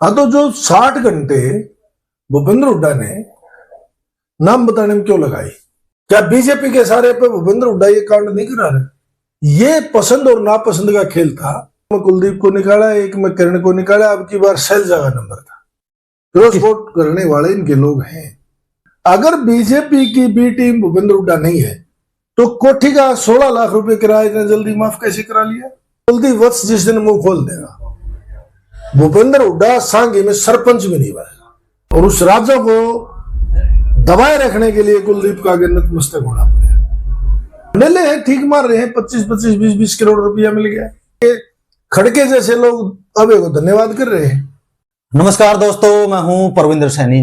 हाँ, तो जो 60 घंटे भूपेंद्र हुड्डा ने नाम बताने में क्यों लगाई? क्या बीजेपी के सारे पे भूपेंद्र हुड्डा ये कांड नहीं करा रहे? ये पसंद और नापसंद का खेल था। मैं कुलदीप को निकाला, एक में किरण को निकाला, अब की बार शैलजा का नंबर था। क्रॉस वोट करने वाले इनके लोग हैं। अगर बीजेपी की बी टीम भूपेंद्र हुड्डा नहीं है तो कोठी का 16 लाख रुपए किराया इतना जल्दी माफ कैसे करा लिया? कुलदीप वत्स जिस दिन मुंह खोल देगा, भूपेंद्र हुड्डा सांगी में सरपंच भी नहीं बनेगा। और उस राज्य को दबाए रखने के लिए कुलदीप का आगे नतमस्तक होना पड़ेगा। नेले हैं, ठीक मार रहे हैं, 25-25, 20-20 करोड़ रुपया मिल गया। खड़के जैसे लोग अब को धन्यवाद कर रहे हैं। नमस्कार दोस्तों, मैं हूं परविंदर सैनी।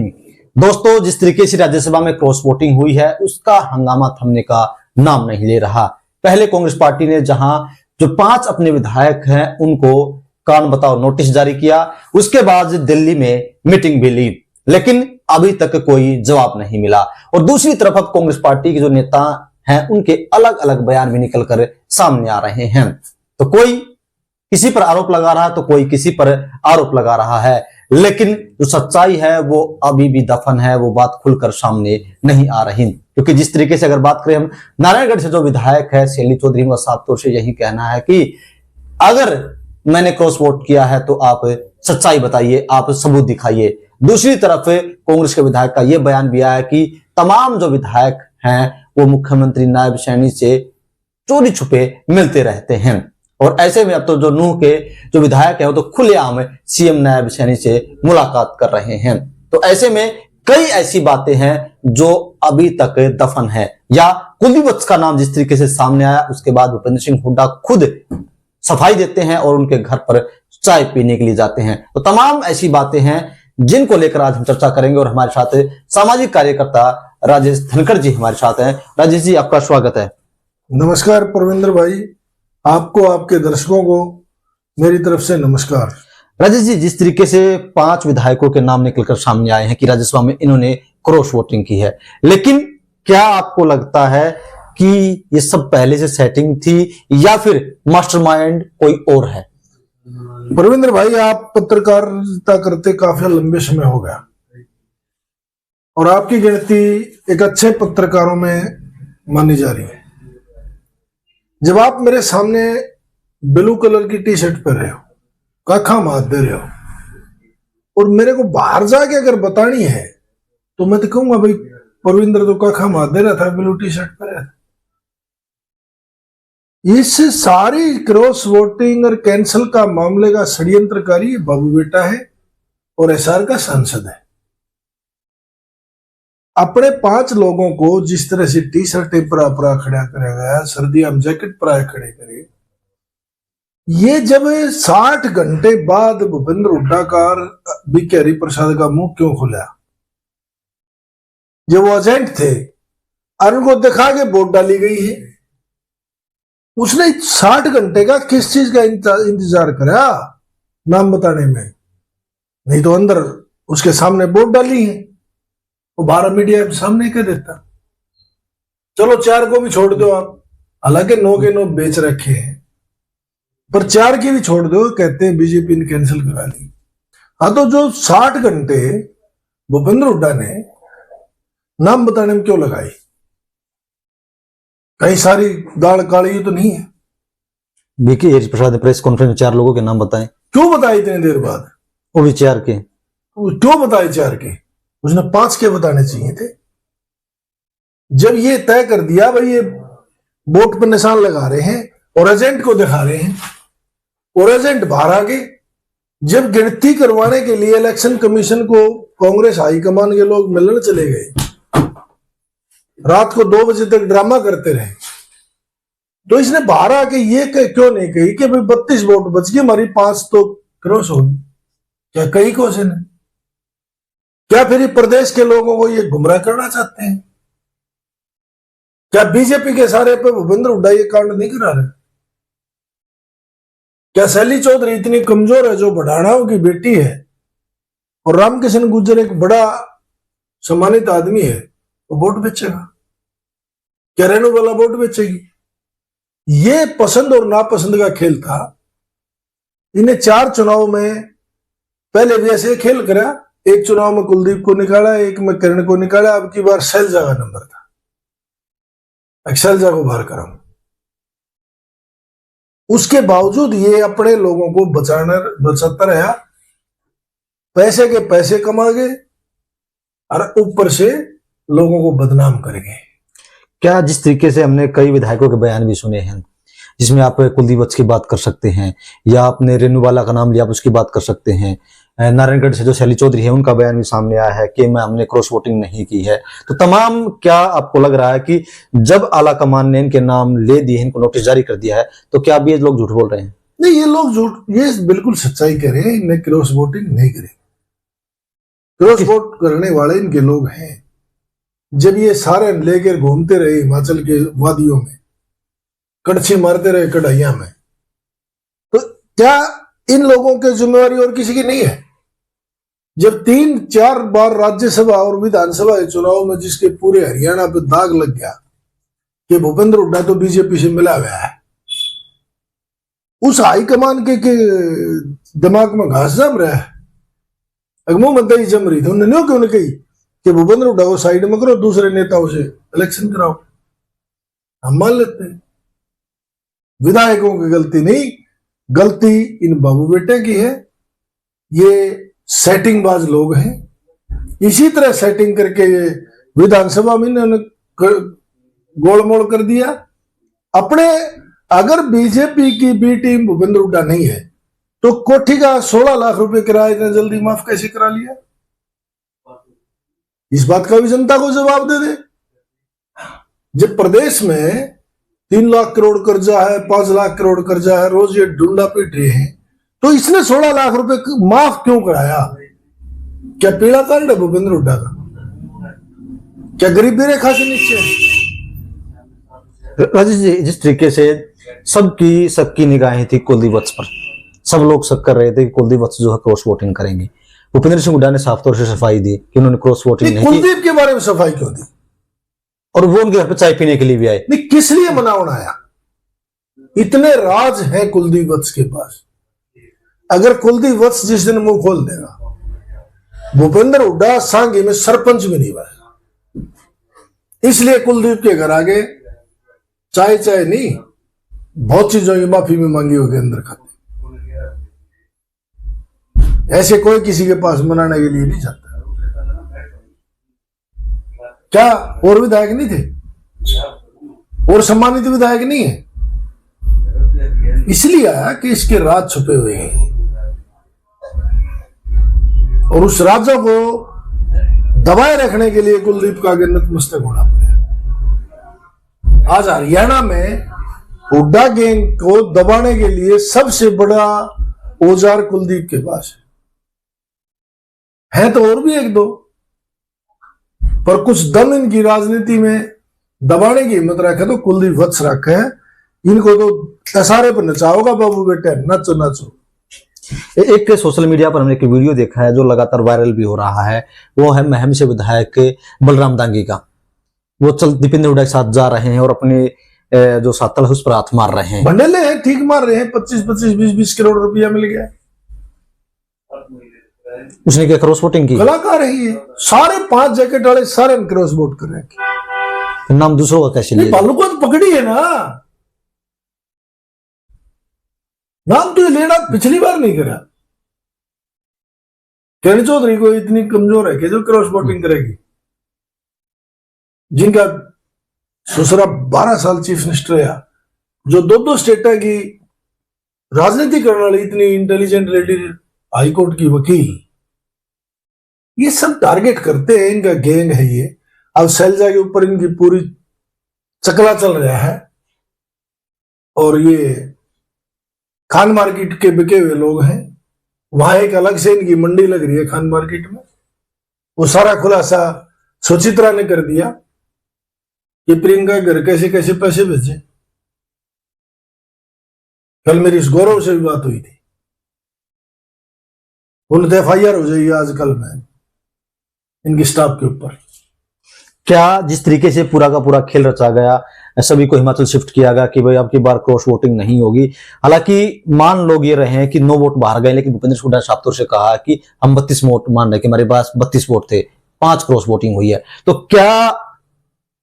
दोस्तों, जिस तरीके से राज्यसभा में क्रॉस वोटिंग हुई है उसका हंगामा थमने का नाम नहीं ले रहा। पहले कांग्रेस पार्टी ने जहां जो 5 अपने विधायक हैं उनको कान बताओ नोटिस जारी किया, उसके बाद दिल्ली में मीटिंग भी ली, लेकिन अभी तक कोई जवाब नहीं मिला। और दूसरी तरफ अब कांग्रेस पार्टी के जो नेता हैं उनके अलग अलग बयान भी निकलकर सामने आ रहे हैं। तो कोई किसी पर आरोप लगा रहा है तो कोई किसी पर आरोप लगा रहा है, लेकिन जो सच्चाई है वो अभी भी दफन है, वो बात खुलकर सामने नहीं आ रही। क्योंकि जिस तरीके से अगर बात करें हम नारायणगढ़ से जो विधायक है शैली चौधरी का साफ तौर से यही कहना है कि अगर मैंने क्रॉस वोट किया है तो आप सच्चाई बताइए, आप सबूत दिखाइए। दूसरी तरफ कांग्रेस के विधायक का यह बयान भी आया कि तमाम जो विधायक हैं वो मुख्यमंत्री नायब सैनी से चोरी छुपे मिलते रहते हैं। और ऐसे में अब तो जो नूह के जो विधायक है वो तो खुलेआम सीएम नायब सैनी से मुलाकात कर रहे हैं। तो ऐसे में कई ऐसी बातें हैं जो अभी तक दफन है। या कुलदीप वत्स का नाम जिस तरीके से सामने आया उसके बाद भूपेंद्र सिंह हुड्डा खुद सफाई देते हैं और उनके घर पर चाय पीने के लिए जाते हैं। तो तमाम ऐसी बातें हैं जिनको लेकर आज हम चर्चा करेंगे। और हमारे साथ सामाजिक कार्यकर्ता राजेश धनखड़ जी हमारे साथ हैं। राजेश जी, आपका स्वागत है। नमस्कार परविंदर भाई, आपको, आपके दर्शकों को मेरी तरफ से नमस्कार। राजेश जी, जिस तरीके से 5 विधायकों के नाम निकलकर सामने आए हैं कि राज्यसभा में इन्होंने क्रॉस वोटिंग की है, लेकिन क्या आपको लगता है कि ये सब पहले से सेटिंग थी या फिर मास्टरमाइंड कोई और है? परविंदर भाई, आप पत्रकारिता करते काफी लंबे समय हो गया और आपकी गिनती एक अच्छे पत्रकारों में मानी जा रही है। जब आप मेरे सामने ब्लू कलर की टी शर्ट पहन रहे हो, काखा मार दे रहे हो और मेरे को बाहर जाके अगर बतानी है तो मैं तो कहूंगा भाई परविंदर तो काखा मार दे रहा था, ब्लू टी शर्ट पहन रहा था। इस सारी क्रॉस वोटिंग और कैंसल का मामले का षड्यंत्रकारी बाबू बेटा है और एसआर का सांसद है। अपने 5 लोगों को जिस तरह से टी शर्टें परा खड़ा करा गया, सर्दियां में जैकेट परा खड़े करे, ये जब 60 घंटे बाद भूपेंद्र हुड्डा का बीके हरिप्रसाद का मुंह क्यों खुला? जो वो एजेंट थे और उनको दिखा के वोट डाली गई है, उसने 60 घंटे का किस चीज का इंतजार करा नाम बताने में? नहीं तो अंदर उसके सामने वोट डाली है, वो 12 मीडिया के सामने कह देता। चलो 4 को भी छोड़ दो आप, हालांकि 9 के 9 बेच रखे हैं, पर 4 की भी छोड़ दो, कहते हैं बीजेपी ने कैंसिल करा दी। हाँ, तो जो 60 घंटे भूपेंद्र हुड्डा ने नाम बताने में क्यों लगाई? कई सारी दाल काली तो नहीं है। बीके हरिप्रसाद ने प्रेस कॉन्फ्रेंस में 4 लोगों के नाम बताए। क्यों बताए इतनी देर बाद? वो भी 4 के। क्यों बताए 4 के? उसने 5 के बताने चाहिए थे। जब ये तय कर दिया भाई ये वोट पर निशान लगा रहे हैं और एजेंट को दिखा रहे हैं और एजेंट बाहर आ गए, जब गिनती करवाने के लिए इलेक्शन कमीशन को कांग्रेस हाईकमान के लोग मिलने चले गए, रात को 2 बजे तक ड्रामा करते रहे, तो इसने बाहर आके ये क्यों नहीं कही कि भाई 32 वोट बच गए, हमारी 5 तो क्रॉस होगी? क्या कई क्वेश्चन है? क्या फिर प्रदेश के लोगों को ये गुमराह करना चाहते हैं? क्या बीजेपी के सारे पे भूपेंद्र हुड्डा ये कांड नहीं करा रहे? क्या शैली चौधरी इतनी कमजोर है जो बढ़ाणाओं की बेटी है और रामकिशन गुर्जर एक बड़ा सम्मानित आदमी है, वो वोट बेचेगा? क्या रेणु वाला वोट बेचेगी? ये पसंद और नापसंद का खेल था। इन्हें 4 चुनाव में पहले भी ऐसे खेल करा, एक चुनाव में कुलदीप को निकाला, एक में किरण को निकाला, अब की बार शैलजा का नंबर था, शैलजा को बाहर करा। उसके बावजूद ये अपने लोगों को बचाता रहा, पैसे के पैसे कमा गए और ऊपर से लोगों को बदनाम कर गए। क्या जिस तरीके से हमने कई विधायकों के बयान भी सुने हैं, जिसमें आप कुलदीप वत्स की बात कर सकते हैं, या आपने रेणुबाला का नाम लिया, आप उसकी बात कर सकते हैं। नारायणगढ़ से जो शैली चौधरी है, उनका बयान भी सामने आया है कि हमने क्रॉस वोटिंग नहीं की है। तो तमाम, क्या आपको लग रहा है कि जब आला कमान ने इनके नाम ले दिए, इनको नोटिस जारी कर दिया है, तो क्या अब ये लोग झूठ बोल रहे हैं? नहीं, ये लोग झूठ, ये बिल्कुल सच्चाई कह रहे हैं, इन्हें क्रॉस वोटिंग नहीं करें। क्रॉस वोट करने वाले इनके लोग हैं। जब ये सारे लेकर घूमते रहे हिमाचल के वादियों में, कड़छी मारते रहे कढ़ाइया में, तो क्या इन लोगों की जिम्मेवारी और किसी की नहीं है? जब 3-4 बार राज्यसभा और विधानसभा के चुनाव में जिसके पूरे हरियाणा पे दाग लग गया कि भूपेंद्र हुड्डा तो बीजेपी से मिला हुआ है, उस हाईकमान के दिमाग में घास जम रहा है, अगमो मत ही जम रही थी। उन्होंने क्यों नहीं कही कि भूपेंद्र हुड्डा को साइड में करो, दूसरे नेताओं से इलेक्शन कराओ? हम मान लेते हैं विधायकों की गलती नहीं, गलती इन बाबू बेटे की है। ये सेटिंगबाज लोग हैं। इसी तरह सेटिंग करके ये विधानसभा में इन्होंने गोलमोल कर दिया अपने। अगर बीजेपी की बी टीम भूपेंद्र हुड्डा नहीं है तो कोठी का 16 लाख रुपए किराया इतना जल्दी माफ कैसे करा लिया? इस बात का भी जनता को जवाब दे दे। जब प्रदेश में 3 लाख करोड़ कर्जा है, 5 लाख करोड़ कर्जा है, रोज ये ढूंढा पीट रहे हैं, तो इसने 16 लाख रुपए माफ क्यों कराया? क्या पीड़ा कांड है भूपेंद्र हुड्डा का? क्या गरीबी रेखा से नीचे है? राजेश जी, जिस तरीके से सबकी निगाहें थी कुलदीप वत्स पर, सब लोग शक कर रहे थे कि कुलदीप वत्स जो है क्रॉस वोटिंग करेंगे, भूपेंद्र सिंह हुड्डा ने साफ तौर से सफाई दी कि उन्होंने क्रॉस वोटिंग नहीं की। कुलदीप के बारे में सफाई क्यों दी? और वो उनके घर पे चाय पीने के लिए भी आए। नहीं, किस लिए मनावन आया? इतने राज हैं कुलदीप वत्स के पास। अगर कुलदीप वत्स जिस दिन मुंह खोल देगा, भूपेंद्र हुड्डा सांगी में सरपंच भी नहीं बनेगा। इसलिए कुलदीप के घर आगे चाय नहीं, बहुत चीजों की माफी में मांगी होगी अंदर खाते। ऐसे कोई किसी के पास मनाने के लिए नहीं जाता। क्या और विधायक नहीं थे? और सम्मानित विधायक नहीं है? इसलिए आया कि इसके राज छुपे हुए हैं और उस राजा को दबाए रखने के लिए कुलदीप का आगे नतमस्तक होना पड़ा। आज हरियाणा में हुड्डा गैंग को दबाने के लिए सबसे बड़ा औजार कुलदीप के पास है तो और भी 1-2, पर कुछ दम इनकी राजनीति में दबाने की हिम्मत रखे तो कुलदीप वत्स रखे है। इनको तो इशारे पर नचाओगा बाबू बेटे, नचो नचो। एक सोशल मीडिया पर हमने एक वीडियो देखा है जो लगातार वायरल भी हो रहा है, वो है महम से विधायक बलराम दांगी का। वो दीपेंद्र हुड्डा के साथ जा रहे हैं और अपने जो सातल है उस पर हाथ मार रहे हैं, भंडेले हैं, ठीक मार रहे हैं। 25-25, 20-20 करोड़ रुपया मिल गया। उसने क्या क्रॉस वोटिंग की? कलाकार है ये। सारे 5 जैकेट वाले सारे क्रॉस वोट कर रहे हैं। नाम दूसरों का कैसे लिया? बालू को तो पकड़ी है ना, नाम तो ये लेना पिछली बार नहीं करा। किरण चौधरी को इतनी कमजोर है कि जो क्रॉस वोटिंग करेगी, जिनका ससुरा 12 साल चीफ मिनिस्टर रहा, जो 2 स्टेटा की राजनीति करने वाली इतनी इंटेलिजेंट लेडी, हाईकोर्ट की वकील, ये सब टारगेट करते हैं। इनका गैंग है ये। अब शैलजा के ऊपर इनकी पूरी चकला चल रहा है और ये खान मार्केट के बिके हुए लोग हैं। वहां एक अलग से इनकी मंडी लग रही है खान मार्केट में। वो सारा खुलासा सुचित्रा ने कर दिया कि प्रियंका घर कैसे कैसे पैसे भेजे। कल मेरी इस गौरव से भी बात हुई थी। उन्हें FIR हो जाएगी आजकल में इनकी स्टाफ के ऊपर। क्या जिस तरीके से पूरा का पूरा खेल रचा गया, सभी को हिमाचल शिफ्ट किया गया कि भाई अब की बार क्रॉस वोटिंग नहीं होगी। हालांकि मान लोग ये रहे हैं कि 9 वोट बाहर गए, लेकिन भूपेंद्र सिंह हुड्डा साफ तौर से कहा कि हम 32 वोट मान रहे कि हमारे पास 32 वोट थे, 5 क्रॉस वोटिंग हुई है। तो क्या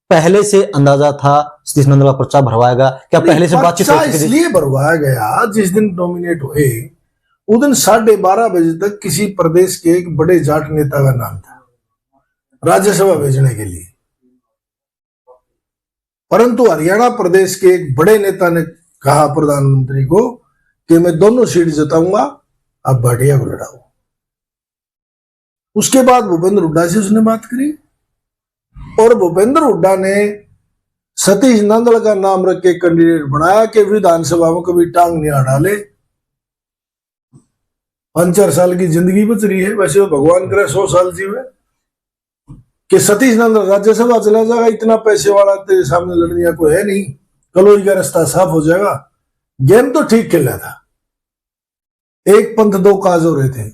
पहले से अंदाजा था सतीश नंदल का पर्चा भरवाएगा? क्या पहले से बातचीत हो चुकी थी? इसलिए भरवाया गया, जिस दिन नॉमिनेट हुए उस दिन 12:30 बजे तक किसी प्रदेश के एक बड़े जाट नेता का नाम था राज्यसभा भेजने के लिए, परंतु हरियाणा प्रदेश के एक बड़े नेता ने कहा प्रधानमंत्री को कि मैं दोनों सीट जिताऊंगा, आप भाटिया को लड़ाओ। उसके बाद भूपेंद्र हुड्डा से उसने बात करी और भूपेंद्र हुड्डा ने सतीश नंदल का नाम रख के कैंडिडेट बनाया कि विधानसभा में कभी टांग नहीं अड़ा ले। 5-4 साल की जिंदगी बच रही है, वैसे तो भगवान करे 100 साल जीवे, कि सतीश नंदल राज्यसभा चला जाएगा, इतना पैसे वाला तेरे सामने लड़ने कोई है नहीं, कलोई का रास्ता साफ हो जाएगा। गेम तो ठीक खेला था, एक पंथ दो काज हो रहे थे।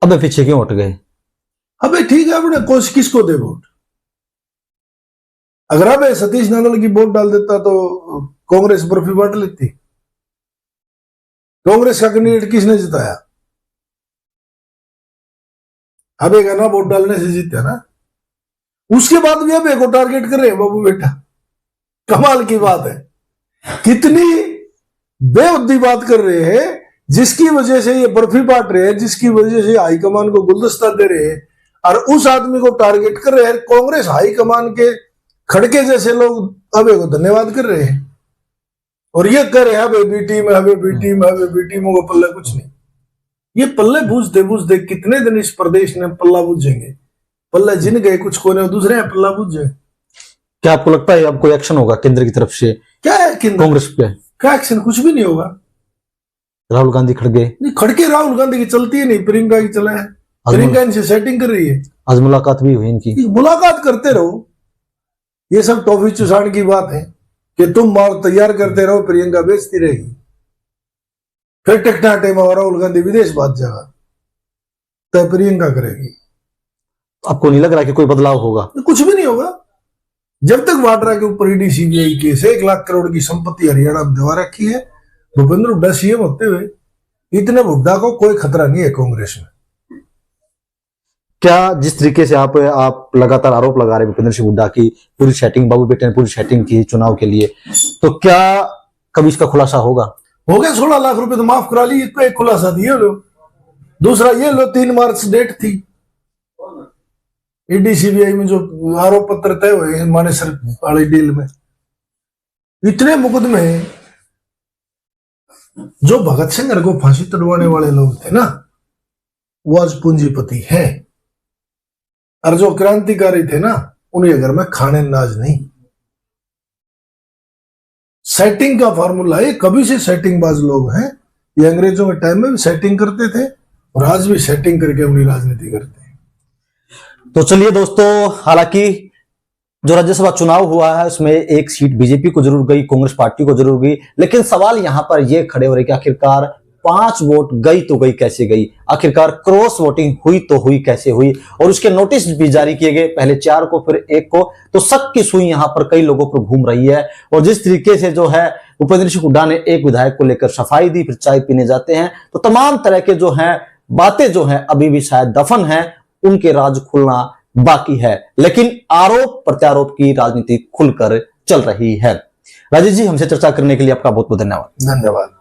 अब पीछे क्यों उठ गए? अबे ठीक है, अपने कोश किसको दे वोट? अगर अब सतीश नंदल की वोट डाल देता तो कांग्रेस बर्फी बांट लेती। कांग्रेस का कैंडिडेट किसने जिताया? अबे का ना वोट डालने से जीते ना। उसके बाद भी अबे को टारगेट कर रहे हैं बाबू बेटा। कमाल की बात है, कितनी बेहुद्दी बात कर रहे हैं, जिसकी वजह से ये बर्फी बांट रहे हैं, जिसकी वजह से हाईकमान को गुलदस्ता दे रहे हैं और उस आदमी को टारगेट कर रहे हैं। कांग्रेस हाईकमान के खड़के जैसे लोग अबे को धन्यवाद कर रहे हैं और ये कर रहे हैं अबे बी टीम, अबे बी टीम, अबे बी टीमों को पल्ले कुछ नहीं। ये पल्ले बूझते कितने दिन इस प्रदेश ने पल्ला बूझेंगे? पल्ले जिन गए कुछ कोने, दूसरे हैं पल्ला बूझ जाए। क्या आपको लगता है अब कोई एक्शन होगा केंद्र की तरफ से? क्या है कांग्रेस पे क्या एक्शन? कुछ भी नहीं होगा। राहुल गांधी खड़गे नहीं, खड़के राहुल गांधी की चलती है नहीं, प्रियंका की चला है। प्रियंका इनसे सेटिंग कर रही है। आज मुलाकात भी हुई इनकी। मुलाकात करते रहो, ये सब टॉफी चुसाने की बात है कि तुम माल तैयार करते रहो, प्रियंका बेचती रहेगी, फिर टेक्नाटे में राहुल गांधी विदेश भाग जाएगा, तो प्रियंका करेगी। आपको नहीं लग रहा कि कोई बदलाव होगा? कुछ भी नहीं होगा जब तक वाड्रा के ऊपर ईडी सीबीआई केस है। 1 लाख करोड़ की संपत्ति हरियाणा में दबा रखी है। भूपेंद्र हुड्डा सीएम होते हुए इतने हुड्डा को कोई खतरा नहीं है कांग्रेस में। क्या जिस तरीके से आप लगातार आरोप लगा रहे भूपेंद्र सिंह हुड्डा की पूरी सेटिंग, बाबू बेटे ने पूरी सेटिंग की चुनाव के लिए, तो क्या कभी इसका खुलासा होगा? हो गया 16 लाख रुपए तो माफ करा ली, इसको एक खुलासा दिए लो। दूसरा ये लो, 3 मार्च डेट थी ईडी सीबीआई में जो आरोप पत्र तय हुए मानेसर वाली डील में, इतने मुकदमे हैं। जो भगत सिंह को फांसी तड़वाने वाले लोग थे ना, वो आज पूंजीपति हैं, और जो क्रांतिकारी थे ना, उनके घर में खाने नाज नहीं। सेटिंग का फार्मूला है, कभी से सेटिंगबाज लोग हैं। ये अंग्रेजों के टाइम में भी सेटिंग करते थे और आज भी सेटिंग करके अपनी राजनीति करते हैं। तो चलिए दोस्तों, हालांकि जो राज्यसभा चुनाव हुआ है उसमें एक सीट बीजेपी को जरूर गई, कांग्रेस पार्टी को जरूर गई, लेकिन सवाल यहां पर यह खड़े हो रहे कि आखिरकार 5 वोट गई तो गई कैसे गई? आखिरकार क्रॉस वोटिंग हुई तो हुई कैसे हुई? और उसके नोटिस भी जारी किए गए, पहले 4 को फिर 1 को। तो शक की सुई यहां पर कई लोगों पर घूम रही है। और जिस तरीके से जो है भूपेंद्र सिंह हुड्डा ने एक विधायक को लेकर सफाई दी, फिर चाय पीने जाते हैं, तो तमाम तरह के जो है बातें जो है अभी भी शायद दफन है, उनके राज खुलना बाकी है। लेकिन आरोप प्रत्यारोप की राजनीति खुलकर चल रही है। राजेश जी, हमसे चर्चा करने के लिए आपका बहुत बहुत धन्यवाद। धन्यवाद।